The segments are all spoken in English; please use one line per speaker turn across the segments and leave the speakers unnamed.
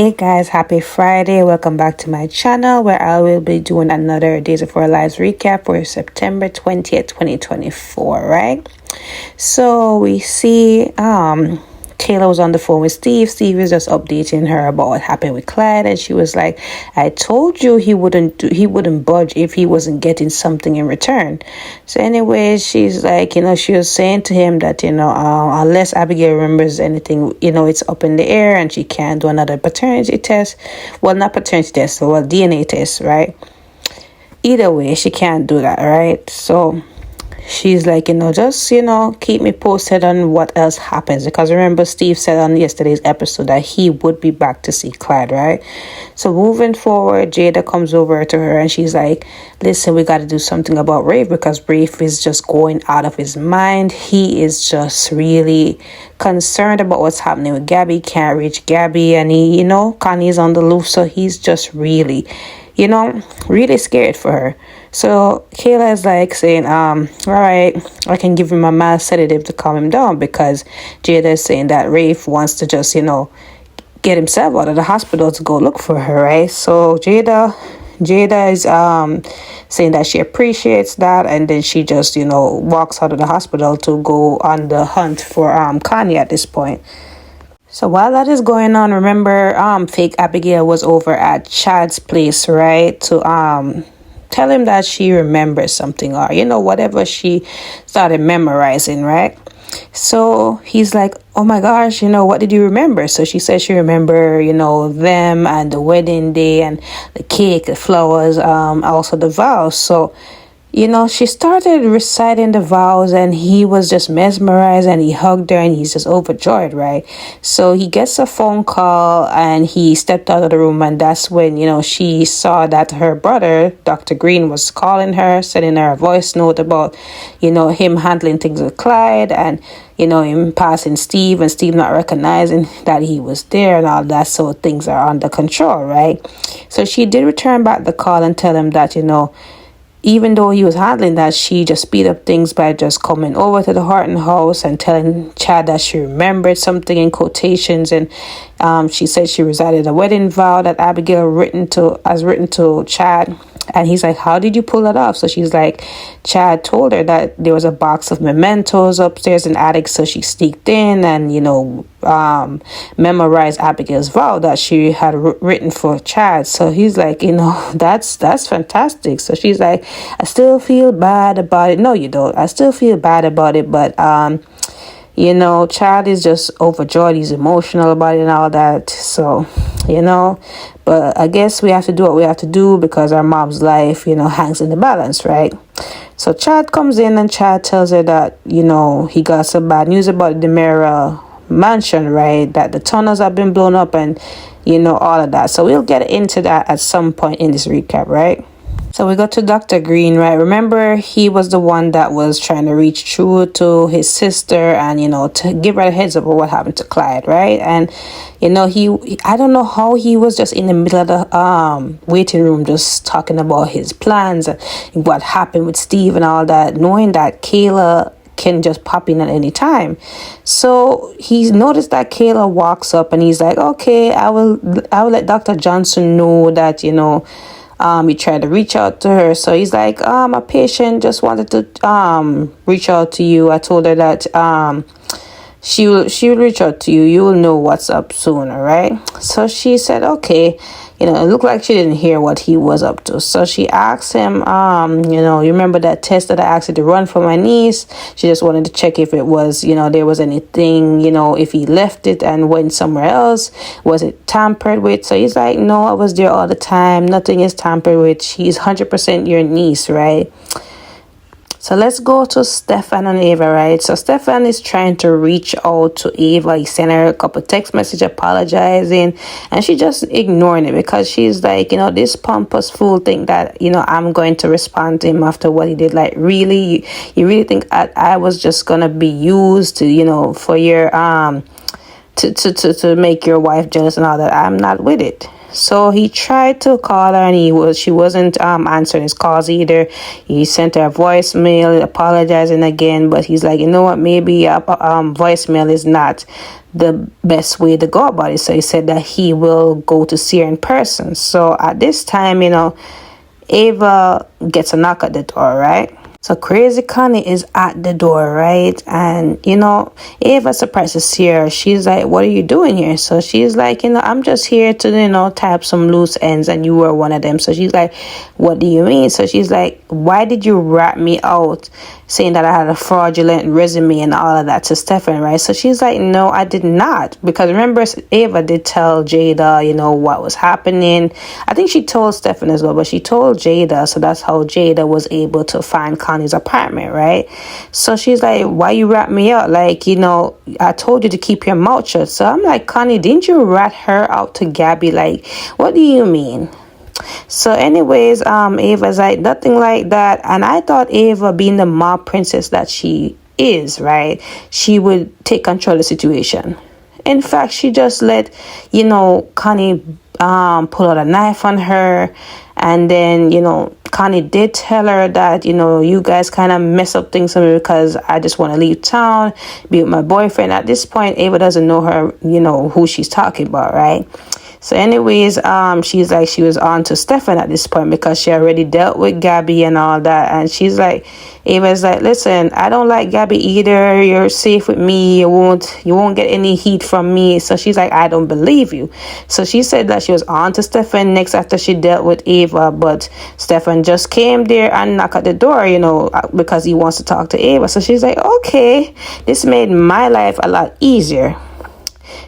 Hey guys, happy Friday. Welcome back to my channel where I will be doing another Days of Our Lives recap for September 20th, 2024, right? So we see Kayla was on the phone with Steve. Steve was just updating her about what happened with Clyde, and she was like, I told you he wouldn't budge if he wasn't getting something in return. So anyway, she's like, she was saying to him that, unless Abigail remembers anything, it's up in the air and she can't do another paternity test. Well, not paternity test, well, DNA test, right? Either way, she can't do that, right? So she's like, just, keep me posted on what else happens. Because remember, Steve said on yesterday's episode that he would be back to see Clyde, right? So moving forward, Jada comes over to her and she's like, listen, we got to do something about Rafe because Rafe is just going out of his mind. He is just really concerned about what's happening with Gabby. Can't reach Gabby, and he, Connie's on the loose. So he's just really really scared for her. So Kayla is like saying, all right, I can give him a mild sedative to calm him down, because Jada is saying that Rafe wants to just, get himself out of the hospital to go look for her, right? So Jada is saying that she appreciates that, and then she just, walks out of the hospital to go on the hunt for Connie at this point. So while that is going on, remember, fake Abigail was over at Chad's place, right? To tell him that she remembers something, or whatever she started memorizing, right? So he's like, oh my gosh, what did you remember? So she said she remember, them and the wedding day and the cake, the flowers, also the vows. So she started reciting the vows, and he was just mesmerized, and he hugged her and he's just overjoyed, right? So he gets a phone call and he stepped out of the room, and that's when, she saw that her brother, Dr. Green, was calling her, sending her a voice note about, him handling things with Clyde, and, him passing Steve, and Steve not recognizing that he was there and all that. So things are under control, right? So she did return back the call and tell him that, even though he was handling that, she just speed up things by just coming over to the Horton house and telling Chad that she remembered something in quotations. And she said she recited a wedding vow that Abigail written to Chad. And he's like, how did you pull that off? So she's like, Chad told her that there was a box of mementos upstairs in the attic. So she sneaked in and, memorized Abigail's vow that she had written for Chad. So he's like, that's fantastic. So she's like, I still feel bad about it. No, you don't. I still feel bad about it. But, Chad is just overjoyed. He's emotional about it and all that. So, but I guess we have to do what we have to do because our mom's life, hangs in the balance, right? So Chad comes in and Chad tells her that, he got some bad news about the Demera mansion, right? That the tunnels have been blown up and, all of that. So we'll get into that at some point in this recap, right? So we go to Dr. Green, right? Remember, he was the one that was trying to reach through to his sister and, to give her a heads up of what happened to Clyde, right? And, I don't know how he was just in the middle of the waiting room just talking about his plans and what happened with Steve and all that, knowing that Kayla can just pop in at any time. So he noticed that Kayla walks up and he's like, okay, I will let Dr. Johnson know that, he tried to reach out to her. So he's like, a patient just wanted to reach out to you. I told her that she will reach out to you. You will know what's up soon, all right? So she said, okay. It looked like she didn't hear what he was up to. So she asked him, you remember that test that I asked you to run for my niece? She just wanted to check if it was, there was anything, if he left it and went somewhere else. Was it tampered with? So he's like, no, I was there all the time. Nothing is tampered with. She's 100% your niece, right? So let's go to Stefan and Ava, right? So Stefan is trying to reach out to Ava. He sent her a couple text messages apologizing, and she just ignoring it because she's like, this pompous fool think that, I'm going to respond to him after what he did. Like, really? You really think I was just going to be used to, for your, to make your wife jealous and all that? I'm not with it. So he tried to call her, and she wasn't answering his calls either. He sent her a voicemail apologizing again, but he's like, you know what, maybe voicemail is not the best way to go about it. So he said that he will go to see her in person. So at this time, Ava gets a knock at the door, right? So Crazy Connie is at the door, right? And, Ava's surprised to see her. She's like, what are you doing here? So she's like, I'm just here to, tie up some loose ends, and you were one of them. So she's like, what do you mean? So she's like, why did you rat me out saying that I had a fraudulent resume and all of that to Stefan, right? So she's like, no, I did not. Because remember, Ava did tell Jada, what was happening. I think she told Stefan as well, but she told Jada. So that's how Jada was able to find Connie's apartment, right? So she's like, why you rat me out? Like, I told you to keep your mouth shut. So I'm like, Connie, didn't you rat her out to Gabby? Like, what do you mean? So anyways, Ava's like, nothing like that. And I thought Ava, being the mob princess that she is, right, she would take control of the situation. In fact, she just let, Connie pull out a knife on her. And then, Connie did tell her that, you guys kind of mess up things for me because I just want to leave town, be with my boyfriend. At this point, Ava doesn't know her, who she's talking about, right? So anyways, she's like, she was on to Stefan at this point because she already dealt with Gabby and all that. And she's like, Ava's like, listen, I don't like Gabby either. You're safe with me. You won't get any heat from me. So she's like, I don't believe you. So she said that she was on to Stefan next after she dealt with Ava, but Stefan just came there and knocked at the door, because he wants to talk to Ava. So she's like, okay, this made my life a lot easier.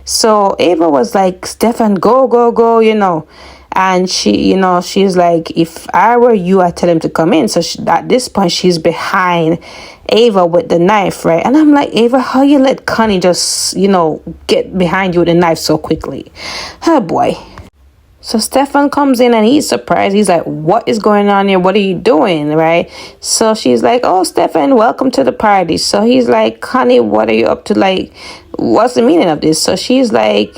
So Ava was like, Stefan, go, and she, she's like, if I were you, I'd tell him to come in. So at this point, she's behind Ava with the knife, right? And I'm like, Ava, how you let Connie just, get behind you with a knife so quickly? Oh boy. So Stefan comes in and he's surprised. He's like, what is going on here? What are you doing? Right? So she's like, oh, Stefan, welcome to the party. So he's like, Connie, what are you up to? Like, what's the meaning of this? So she's like,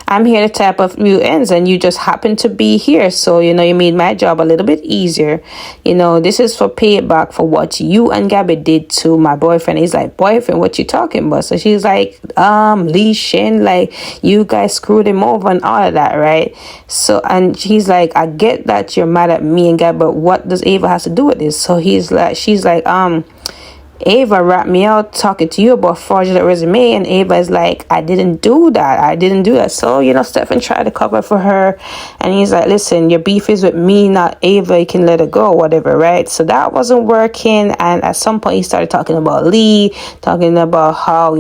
I'm here to tap a few ends and you just happen to be here. So, you made my job a little bit easier. This is for payback for what you and Gabby did to my boyfriend. He's like, boyfriend, what you talking about? So she's like, Lee Shin, like, you guys screwed him over and all of that, right? So, and she's like, I get that you're mad at me and Gabby, but what does Ava has to do with this? So she's like, Ava wrapped me out talking to you about fraudulent resume, and Ava is like, I didn't do that. So, Stefan tried to cover for her, and he's like, listen, your beef is with me, not Ava. You can let it go, whatever, right? So that wasn't working, and at some point he started talking about Lee, talking about how,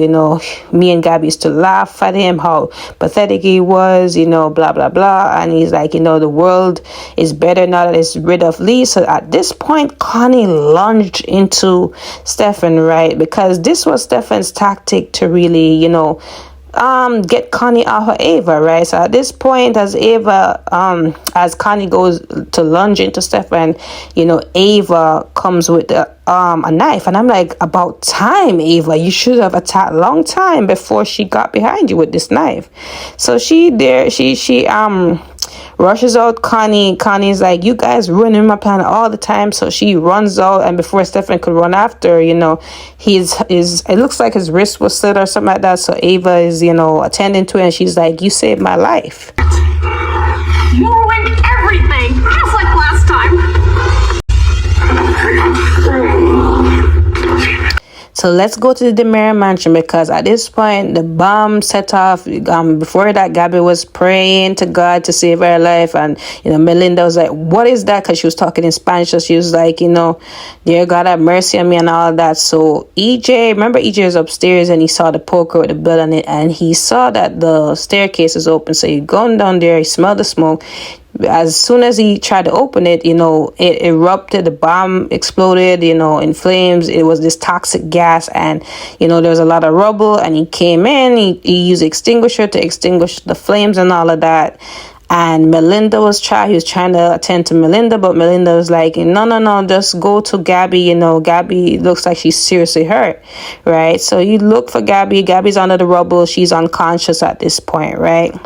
me and Gabby used to laugh at him, how pathetic he was, blah, blah, blah, and he's like, the world is better now that it's rid of Lee. So at this point, Connie lunged into Stefan, right? Because this was Stefan's tactic to really, get Connie off of Ava, right? So at this point, as Connie goes to lunge into Stefan, Ava comes with a knife, and I'm like, about time, Ava, you should have attacked long time before she got behind you with this knife. So she rushes out Connie. Connie's like, you guys ruining my plan all the time. So she runs out, and before Stefan could run after, it looks like his wrist was slit or something like that. So Ava is, attending to it, and she's like, you saved my life.
You ruined everything, just like last time.
So let's go to the DeMera mansion, because at this point the bomb set off. Before that, Gabby was praying to God to save her life, and Melinda was like, what is that? Because she was talking in Spanish. So she was like, dear God, have mercy on me and all that. So remember EJ is upstairs, and he saw the poker with the blood on it, and he saw that the staircase is open. So he going down there, he smelled the smoke. As soon as he tried to open it, it erupted, the bomb exploded, in flames. It was this toxic gas, and, there was a lot of rubble, and he came in, he used extinguisher to extinguish the flames and all of that. And Melinda he was trying to attend to Melinda, but Melinda was like, no, just go to Gabby. Gabby looks like she's seriously hurt, right? So you look for Gabby. Gabby's under the rubble. She's unconscious at this point, right?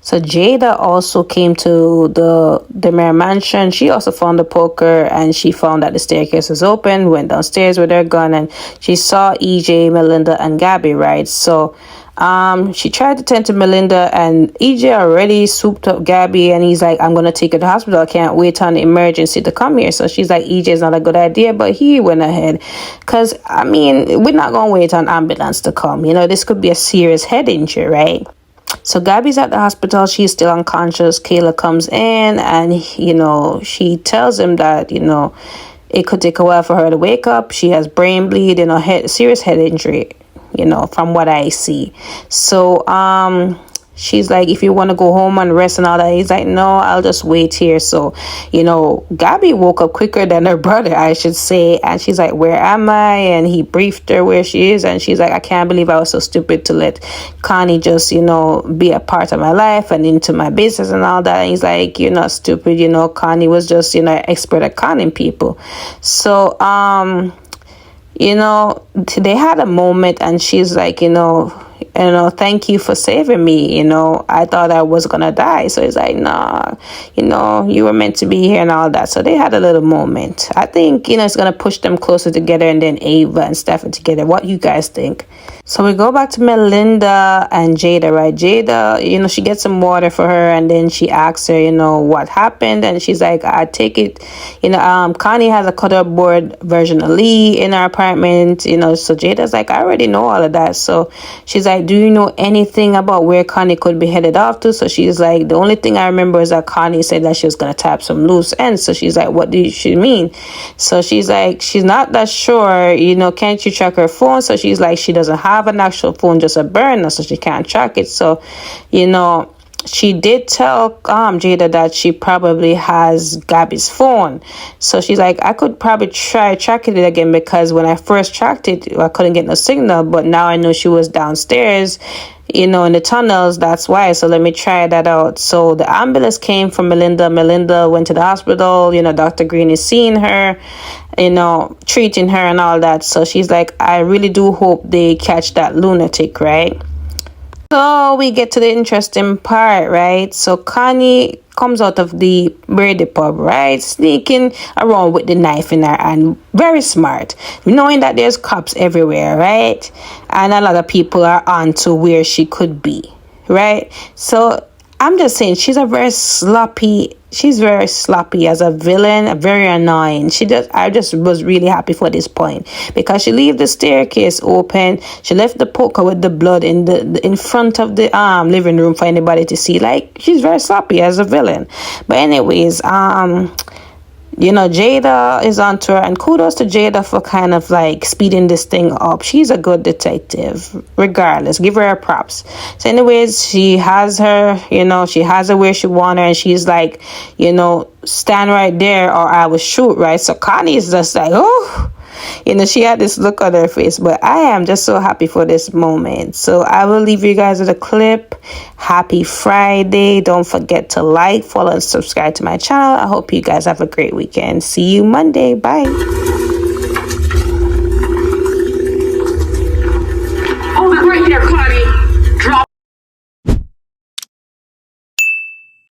So Jada also came to the DeMare mansion. She also found the poker, and she found that the staircase was open, went downstairs with her gun, and she saw EJ, Melinda, and Gabby, right? So she tried to tend to Melinda, and EJ already swooped up Gabby, and he's like, I'm gonna take her to the hospital. I can't wait on the emergency to come here. So she's like, EJ is not a good idea, but he went ahead. Cause I mean, we're not gonna wait on ambulance to come. You know, this could be a serious head injury, right? So Gabby's at the hospital. She's still unconscious. Kayla comes in, and, you know, she tells him that, you know, it could take a while for her to wake up. She has brain bleed and a serious head injury, you know, from what I see. So, she's like, if you want to go home and rest and all that. He's like, no, I'll just wait here. So, you know, Gabby woke up quicker than her brother, I should say. And she's like, where am I? And he briefed her where she is. And she's like, I can't believe I was so stupid to let Connie just, you know, be a part of my life and into my business and all that. And he's like, you're not stupid. You know, Connie was just, you know, expert at conning people. So, you know, they had a moment, and she's like, you know, thank you for saving me. You know, I thought I was gonna die. So he's like, nah, you know, you were meant to be here and all that. So they had a little moment. I think, you know, it's gonna push them closer together, and then Ava and Stefan together. What you guys think? So we go back to Melinda and Jada, right? Jada, you know, she gets some water for her, and then she asks her, you know, what happened, and she's like, I take it, you know, Connie has a cut-up board version of Lee in our apartment, you know. So Jada's like, I already know all of that. So she's like, do you know anything about where Connie could be headed off to? So she's like, the only thing I remember is that Connie said that she was gonna tap some loose ends. So she's like, what do she mean? So she's like, she's not that sure, you know, can't you track her phone? So she's like, she doesn't have an actual phone, just a burner, so she can't track it. So, you know, she did tell Jada that she probably has Gabby's phone. So she's like, I could probably try tracking it again, because when I first tracked it, I couldn't get no signal, but now I know she was downstairs, you know, in the tunnels. That's why. So let me try that out. So the ambulance came from Melinda. Melinda went to the hospital. You know, Dr. Green is seeing her, you know, treating her and all that. So she's like, I really do hope they catch that lunatic, right? So we get to the interesting part, right? So Connie comes out of the Brady pub, right? Sneaking around with the knife in her hand. Very smart. Knowing that there's cops everywhere, right? And a lot of people are on to where she could be, right? So I'm just saying, she's very sloppy as a villain, very annoying. I just was really happy for this point, because she left the staircase open. She left the poker with the blood in front of the living room for anybody to see. Like, she's very sloppy as a villain. But anyways, you know, Jada is on tour, and kudos to Jada for kind of like speeding this thing up. She's a good detective, regardless. Give her props. So anyways, she has her, you know, she has her where she want her, and she's like, you know, stand right there or I will shoot, right? So Connie is just like, oh, you know, she had this look on her face. But I am just so happy for this moment. So I will leave you guys with a clip. Happy Friday. Don't forget to like, follow, and subscribe to my channel. I hope you guys have a great weekend. See you Monday. Bye.